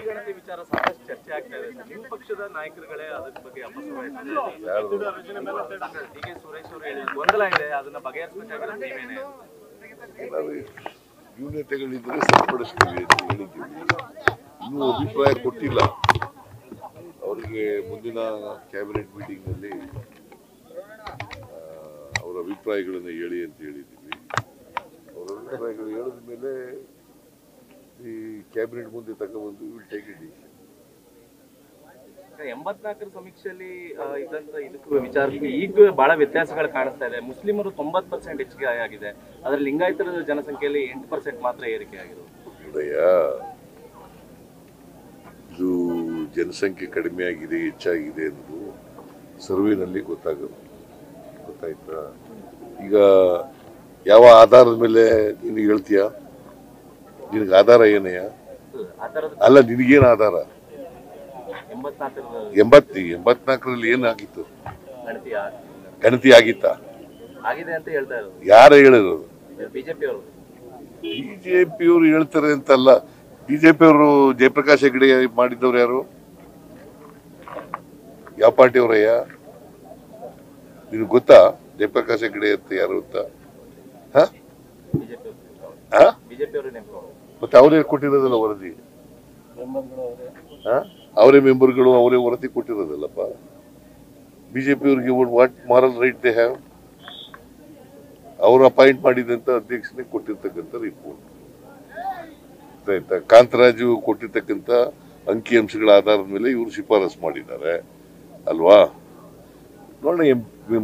ಗಣತಿ ವಿಚಾರ ಸಾಕಷ್ಟು ಚರ್ಚೆ ಆಗ್ತಾ ಇದೆ. ನಿಮ್ಮ ಪಕ್ಷದ ನಾಯಕರುಗಳೇ ಅದರ ಬಗ್ಗೆ ಡಿ.ಕೆ. ಸುರೇಶ್ ಅವರು ಹೇಳಿದ ಗೊಂದಲ ಇದೆ, ಅದನ್ನ ಬಗೆಹರಿಸಬೇಕಾಗಿರೋದು ನೀವೇನೆ. ನ್ಯೂನತೆಗಳಿದ್ರೆ ಸರಿಪಡಿಸ್ತೀವಿ ಅಂತ ಹೇಳಿದ್ದೀವಿ. ಇನ್ನೂ ಅಭಿಪ್ರಾಯ ಕೊಟ್ಟಿಲ್ಲ. ಅವರಿಗೆ ಮುಂದಿನ ಕ್ಯಾಬಿನೆಟ್ ಮೀಟಿಂಗ್ನಲ್ಲಿ ಅವರ ಅಭಿಪ್ರಾಯಗಳನ್ನು ಹೇಳಿ ಅಂತ ಹೇಳಿದ್ದೀವಿ. ಅವರ ಅಭಿಪ್ರಾಯಗಳು ಹೇಳಿದ ಮೇಲೆ ಈ ಕ್ಯಾಬಿನೆಟ್ ಮುಂದೆ ತಗೊಂಡ್ಬಂದು ವಿಲ್ ಟೇಕ್ ಇಟ್ ಡಿಸಿಷನ್. 84ರ ಸಮೀಕ್ಷೆಯಲ್ಲಿ ಇದ್ದಂತ ಇದಕ್ಕೂ ವಿಚಾರಕ್ಕೆ ಈಗ ಬಹಳ ವ್ಯತ್ಯಾಸಗಳು ಕಾಣಿಸ್ತಾ ಇದೆ. ಮುಸ್ಲಿಮರು 90% ಹೆಚ್ಚಿಗೆ ಆಗಿದೆ, ಅದರಲ್ಲಿ ಲಿಂಗಾಯತರ ಜನಸಂಖ್ಯೆಯಲ್ಲಿ 8% ಮಾತ್ರ ಏರಿಕೆ ಆಗಿರೋದು. ಇದು ಜನಸಂಖ್ಯೆ ಕಡಿಮೆ ಆಗಿದೆ ಹೆಚ್ಚಾಗಿದೆ ಅನ್ನೋದು ಸರ್ವೆನಲ್ಲಿ ಗೊತ್ತಾಯ್ತಾ? ಈಗ ಯಾವ ಆಧಾರದ ಮೇಲೆ ನಿನಗೆ ಹೇಳ್ತೀಯ? ನಿನಗೆ ಆಧಾರ ಏನಯ್ಯ? ಅಲ್ಲ, ನಿನಗೇನು ಆಧಾರ? 84ರಲ್ಲಿ ಏನಾಗಿತ್ತು? ಗಣತಿ ಆಗಿತ್ತಾ? ಆಗಿದೆ ಅಂತ ಹೇಳ್ತಾ ಇರೋದು ಯಾರು ಹೇಳಿರೋದು? ಬಿಜೆಪಿಯವರು ಹೇಳ್ತಾರೆ ಅಂತಲ್ಲ. ಬಿಜೆಪಿಯವರು ಜಯಪ್ರಕಾಶ್ ಹೆಗಡೆ ಮಾಡಿದ್ದವ್ರು ಯಾರು? ಯಾವ ಪಾರ್ಟಿಯವರಯ್ಯ? ನಿನಗೆ ಗೊತ್ತಾ ಜಯಪ್ರಕಾಶ್ ಹೆಗಡೆ ಅಂತ ಯಾರು ಅಂತ? ಮತ್ತೆ ಅವರೇ ಕೊಟ್ಟಿರೋದಲ್ಲ ವರದಿ. ಅವರೇ ಮೆಂಬರ್ಗಳು, ಅವರೇ ವರದಿ ಕೊಟ್ಟಿರೋದಲ್ಲಪ್ಪ. ಬಿಜೆಪಿಯವ್ರಿಗೆ what moral right they have? ಅವರು ಅಪಾಯಿಂಟ್ ಮಾಡಿದಂತ ಅಧ್ಯಕ್ಷನೇ ಕೊಟ್ಟಿರ್ತಕ್ಕಂಥ ರಿಪೋರ್ಟ್ ಆಯ್ತಾ? ಕಾಂತರಾಜು ಕೊಟ್ಟಿರ್ತಕ್ಕಂಥ ಅಂಕಿ ಅಂಶಗಳ ಆಧಾರದ ಮೇಲೆ ಇವರು ಶಿಫಾರಸು ಮಾಡಿದ್ದಾರೆ ಅಲ್ವಾ? ನೋಡೋಣ,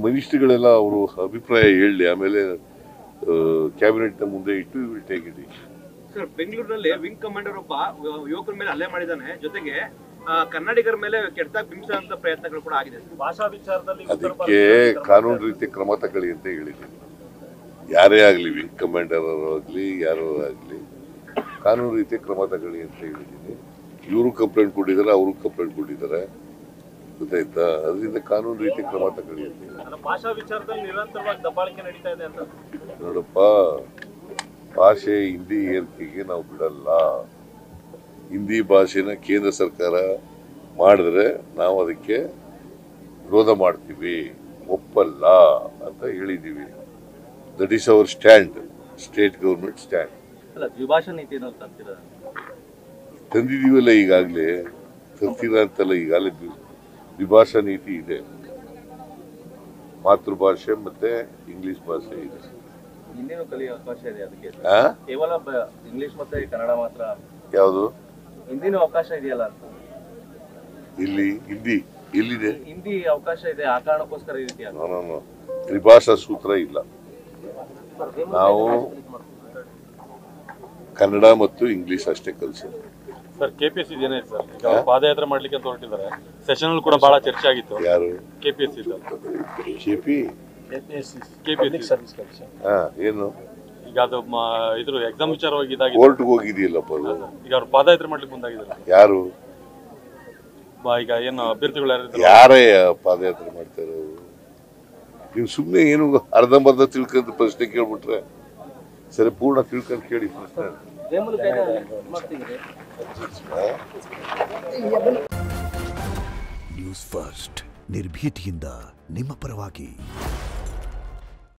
ಮಿನಿಸ್ಟ್ರಿಗಳೆಲ್ಲ ಅವರು ಅಭಿಪ್ರಾಯ ಹೇಳಿ ಆಮೇಲೆ ಕ್ಯಾಬಿನೆಟ್ ನ ಮುಂದೆ ಇಟ್ಟು will take it decision. Sir, ಬೆಂಗಳೂರಿನಲ್ಲಿ ವಿಂಗ್ ಕಮಾಂಡರ್ ಒಬ್ಬ ಯುವಕರ ಮೇಲೆ ಹಲ್ಲೆ ಮಾಡಿದ್ದಾನೆ, ಜೊತೆಗೆ ಕನ್ನಡಿಗರ ಮೇಲೆ ಕೆಟ್ಟದಾಗಿ ಬಿಂಬಿಸುವಂತ ಪ್ರಯತ್ನಗಳು ಕೂಡ ಆಗಿದೆ. ಭಾಷಾ ವಿಚಾರದಲ್ಲಿ ಅದಕ್ಕೆ ಕಾನೂನು ರೀತಿ ಕ್ರಮ ತಗೊಳ್ಳಿ ಅಂತ ಹೇಳಿದ್ದೀನಿ. ಯಾರೇ ಆಗಲಿ, ವಿಂಗ್ ಕಮಾಂಡರ್ ಆಗಲಿ ಯಾರು ಆಗಲಿ, ಕಾನೂನು ರೀತಿ ಕ್ರಮ ತಗೊಳ್ಳಿ ಅಂತ ಹೇಳಿದ್ದೀನಿ. ಇವರು ಕಂಪ್ಲೇಂಟ್ ಕೊಟ್ಟಿದ್ದಾರೆ, ಅವರು ಕಂಪ್ಲೇಂಟ್ ಕೊಟ್ಟಿದ್ದಾರೆ, ಗೊತ್ತಾಯ್ತಾ? ಅದರಿಂದ ಕಾನೂನು ರೀತಿ ಕ್ರಮ ತಗೊಳ್ಳಿ ಅಂತ. ಭಾಷಾ ವಿಚಾರದಲ್ಲಿ ನಿರಂತರವಾಗಿ ದಬ್ಬಾಳಿಕೆ ನಡೀತಾ ಇದೆ ಅಂತ. ನೋಡಪ್ಪ, ಭಾಷೆ ಹಿಂದಿ ಏರಿಕೆಗೆ ನಾವು ಬಿಡಲ್ಲ. ಹಿಂದಿ ಭಾಷೆನ ಕೇಂದ್ರ ಸರ್ಕಾರ ಮಾಡಿದ್ರೆ ನಾವು ಅದಕ್ಕೆ ವಿರೋಧ ಮಾಡ್ತೀವಿ, ಒಪ್ಪಲ್ಲ ಅಂತ ಹೇಳಿದ್ದೀವಿ. That is our stand, state government stand. ದ್ವಿಭಾಷಾ ನೀತಿ ತಂದಿದೀವಲ್ಲ ಈಗಾಗಲೇ. ತರ್ತೀರ ಅಂತಲ್ಲ, ಈಗಾಗಲೇ ದ್ವಿಭಾಷಾ ನೀತಿ ಇದೆ. ಮಾತೃಭಾಷೆ ಮತ್ತೆ ಇಂಗ್ಲಿಷ್ ಭಾಷೆ ಇದೆ. ಹಿಂದಿನೂ ಕಲಿಯೋ ಅವಕಾಶ ಇದೆ. ಅದಕ್ಕೆ ಕೇವಲ ಇಂಗ್ಲಿಷ್ ಮತ್ತೆ ಕನ್ನಡ ಮಾತ್ರ ಯಾವುದು ಹಿಂದಿನೂ ಅವಕಾಶ ಇದೆಯಲ್ಲ ಅಂತ. ಇಲ್ಲಿ ಹಿಂದಿ ಎಲ್ಲಿದೆ? ಹಿಂದಿ ಅವಕಾಶ ಇದೆ, ಆ ಕಾರಣಕ್ಕೋಸ್ಕರ ಈ ರೀತಿ ತ್ರಿಭಾಷಾ ಸೂತ್ರ ಇಲ್ಲ. ನಾವು ಕನ್ನಡ ಮತ್ತು ಇಂಗ್ಲಿಷ್ ಅಷ್ಟೇ ಕಲಿಸೋದು. ಸರ್, ಕೆಪಿಎಸ್ಸಿ ಏನಾಯ್ತು ಸರ್? ಈಗ ಪಾದಯಾತ್ರೆ ಮಾಡ್ಲಿಕ್ಕೆ ಅಂತ ಹೊರಟಿದ್ದಾರೆ. ಸೆಷನ್ ಅಲ್ಲಿ ಕೂಡ ಬಹಳ ಚರ್ಚೆ ಆಗಿತ್ತು. ಯಾರು? KPSC service commission. ಏನು ಈಗ ಅದು ಇದ್ರ ಎಕ್ಸಾಮ್ ವಿಚಾರವಾಗಿ ಇದಾಗಿದೆ. ಕೋರ್ಟ್ಗೆ ಹೋಗಿದೆಯಲ್ಲಪ್ಪ ಅದು. ಈಗ ಅವ್ರು ಪಾದಯಾತ್ರೆ ಮಾಡ್ಲಿಕ್ಕೆ ಮುಂದಾಗಿದ್ದಾರೆ. ಯಾರು? ಈಗ ಏನು ಅಭ್ಯರ್ಥಿಗಳು ಯಾರೇ ಪಾದಯಾತ್ರೆ ಮಾಡ್ತಾ ಇರೋರು? ನೀವು ಸುಮ್ಮನೆ ಏನು ಅರ್ಧಂಬರ್ಧ ತಿಳ್ಕೊಂಡ್ ಪ್ರಶ್ನೆ ಕೇಳ್ಬಿಟ್ರೆ ಸರಿ, ಪೂರ್ಣ ತಿಳ್ಕೊಂಡು ಕೇಳಿ ಪ್ರಶ್ನೆ. ನ್ಯೂಸ್ ಫಸ್ಟ್, ನಿರ್ಭೀತಿಯಿಂದ ನಿಮ್ಮ ಪರವಾಗಿ.